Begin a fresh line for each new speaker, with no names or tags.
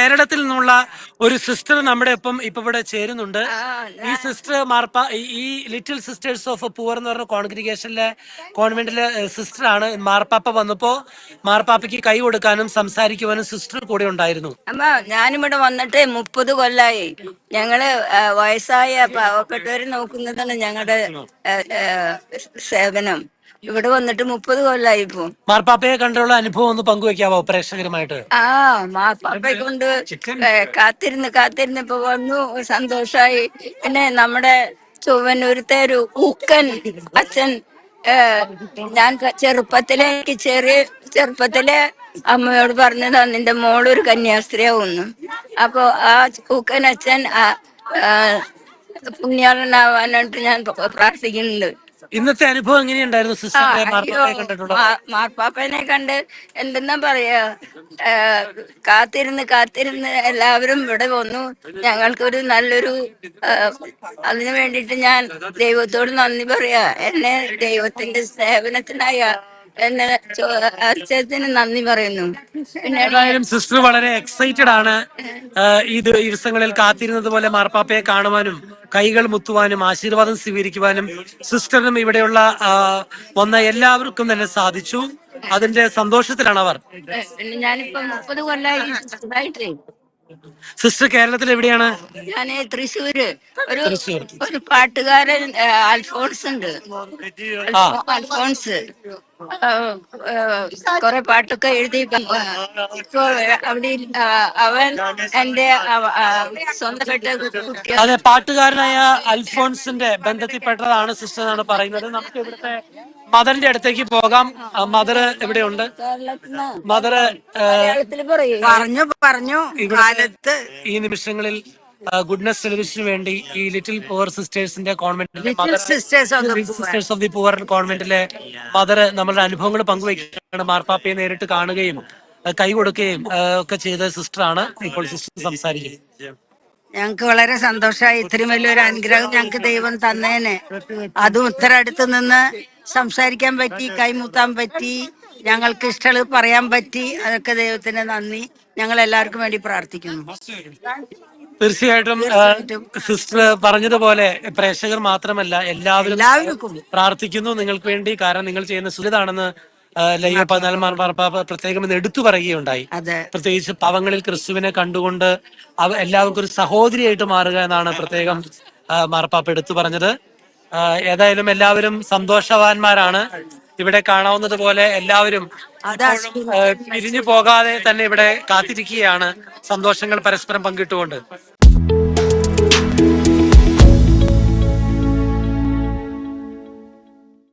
കേരളത്തിൽ നിന്നുള്ള ഒരു സിസ്റ്റർ നമ്മുടെ ഒപ്പം ഇപ്പൊ ഇവിടെ ചേരുന്നുണ്ട്. ഈ സിസ്റ്റർ ഈ ലിറ്റിൽ സിസ്റ്റേഴ്സ് ഓഫ് പൂവർ എന്ന് പറഞ്ഞ കോൺവെന്റിലെ സിസ്റ്റർ ആണ്. മാർപ്പാപ്പ വന്നപ്പോ മാർപ്പാപ്പയ്ക്ക് കൈ കൊടുക്കാനും സംസാരിക്കുവാനും സിസ്റ്റർ കൂടെ ഉണ്ടായിരുന്നു.
അമ്മ ഞാനിവിടെ വന്നിട്ട് 30 കൊല്ലായി. ഞങ്ങള് വയസ്സായ പാവപ്പെട്ടവരെ നോക്കുന്നതാണ് ഞങ്ങളുടെ സേവനം. ഇവിടെ വന്നിട്ട് 30 കൊല്ലായി. ഇപ്പൊ
മാർപ്പാപ്പയെ കണ്ടുള്ള അനുഭവം ഒന്ന് പങ്കുവെക്കാവോ പ്രേക്ഷകരുമായിട്ട്?
മാർപ്പാപ്പയെ കൊണ്ട് കാത്തിരുന്ന് ഇപ്പൊ വന്നു, സന്തോഷായി. പിന്നെ നമ്മുടെ ചൊവ്വന്നൂരത്തെ ഒരു ഊക്കൻ അച്ഛൻ, ഞാൻ ചെറുപ്പത്തിലെ അമ്മയോട് പറഞ്ഞതാ നിന്റെ മോളൊരു കന്യാസ്ത്രീയാവുന്നു. അപ്പൊ ആ ഊക്കൻ അച്ഛൻ പുണ്യാളനാവാനായിട്ട് ഞാൻ പ്രാർത്ഥിക്കുന്നുണ്ട്.
ഇന്നത്തെ അനുഭവം എങ്ങനെയുണ്ടായിരുന്നു സിസ്റ്ററിനെ മാർപ്പാപ്പയെ കണ്ടിട്ടുണ്ടോ?
മാർപ്പാപ്പനെ കണ്ട് എന്തെന്നാ പറയാ, കാത്തിരുന്ന് എല്ലാവരും ഇവിടെ വന്നു. ഞങ്ങൾക്കൊരു നല്ലൊരു അതിനു വേണ്ടിയിട്ട് ഞാൻ ദൈവത്തോട് നന്ദി പറയാ. എന്നെ ദൈവത്തിന്റെ സേവനത്തിനായ അച്ഛത്തിന് നന്ദി പറയുന്നു.
ഏതായാലും സിസ്റ്റർ വളരെ എക്സൈറ്റഡ് ആണ്. ഈ ദിവസങ്ങളിൽ കാത്തിരുന്നത് പോലെ മാർപ്പാപ്പയെ കാണുവാനും കൈകൾ മുത്തുവാനും ആശീർവാദം സ്വീകരിക്കുവാനും സിസ്റ്ററിനും ഇവിടെയുള്ള വന്ന എല്ലാവർക്കും തന്നെ സാധിച്ചു. അതിന്റെ സന്തോഷത്തിലാണ് അവർ.
ഞാനിപ്പോ 30 കൊല്ലായി.
സിസ്റ്റർ കേരളത്തിൽ എവിടെയാണ്?
ഞാന് തൃശ്ശൂര്. ഒരു പാട്ടുകാരൻ അൽഫോൺസ് ഉണ്ട്. അൽഫോൺസ് കൊറേ പാട്ടൊക്കെ എഴുതി. ഇപ്പൊ അവിടെ അവൻ എന്റെ സ്വന്തപ്പെട്ട കുട്ടിയാണ്.
അതെ, പാട്ടുകാരനായ അൽഫോൺസിന്റെ ബന്ധത്തിൽപ്പെട്ടതാണ് സിസ്റ്റർ എന്നാണ് പറയുന്നത്. നമുക്ക് ഇവിടുത്തെ മദറിന്റെ അടുത്തേക്ക് പോകാം. മദർ എവിടെയുണ്ട്? മദർ
പറഞ്ഞു കാലത്ത്
ഈ നിമിഷങ്ങളിൽ ഗുഡ്നസ് ടെലിവിഷന് വേണ്ടി ഈ ലിറ്റിൽ പുവർ സിസ്റ്റേഴ്സിന്റെ കോൺവെന്റിലെ സിസ്റ്റേഴ്സ് ഓഫ് ദി പുവർ കോൺവെന്റിലെ മദർ നമ്മളുടെ അനുഭവങ്ങൾ പങ്കുവയ്ക്കുകയാണ്. മാർപ്പാപ്പയെ നേരിട്ട് കാണുകയും കൈ കൊടുക്കുകയും ഒക്കെ ചെയ്ത സിസ്റ്ററാണ്. ഇപ്പോൾ സിസ്റ്റർ സംസാരിക്കും.
ഞങ്ങക്ക് വളരെ സന്തോഷമായി. ഇത്രയും വലിയൊരു അനുഗ്രഹം ഞങ്ങക്ക് ദൈവം തന്നേനെ. അതും ഇത്ര അടുത്ത് നിന്ന് സംസാരിക്കാൻ പറ്റി, കൈമുത്താൻ പറ്റി, ഞങ്ങൾക്ക് ഇഷ്ടമുള്ളത് പറയാൻ പറ്റി. അതൊക്കെ ദൈവത്തിന് നന്ദി. ഞങ്ങൾ എല്ലാവർക്കും വേണ്ടി പ്രാർത്ഥിക്കുന്നു.
തീർച്ചയായിട്ടും സിസ്റ്റർ പറഞ്ഞതുപോലെ പ്രേക്ഷകർ മാത്രമല്ല എല്ലാവരും പ്രാർത്ഥിക്കുന്നു നിങ്ങൾക്ക് വേണ്ടി. കാരണം നിങ്ങൾ ചെയ്യുന്ന സുലിതാണെന്ന് ലയോ 14 മാർപ്പാപ്പ പ്രത്യേകം ഇന്ന് എടുത്തു പറയുകയുണ്ടായി. പ്രത്യേകിച്ച് പാവങ്ങളിൽ ക്രിസ്തുവിനെ കണ്ടുകൊണ്ട് എല്ലാവർക്കും ഒരു സഹോദരിയായിട്ട് മാറുക എന്നാണ് പ്രത്യേകം മാർപ്പാപ്പ എടുത്തു പറഞ്ഞത്. ഏതായാലും എല്ലാവരും സന്തോഷവാന്മാരാണ്. ഇവിടെ കാണാവുന്നത് പോലെ എല്ലാവരും പിരിഞ്ഞു പോകാതെ തന്നെ ഇവിടെ കാത്തിരിക്കുകയാണ്, സന്തോഷങ്ങൾ പരസ്പരം പങ്കിട്ടുകൊണ്ട്.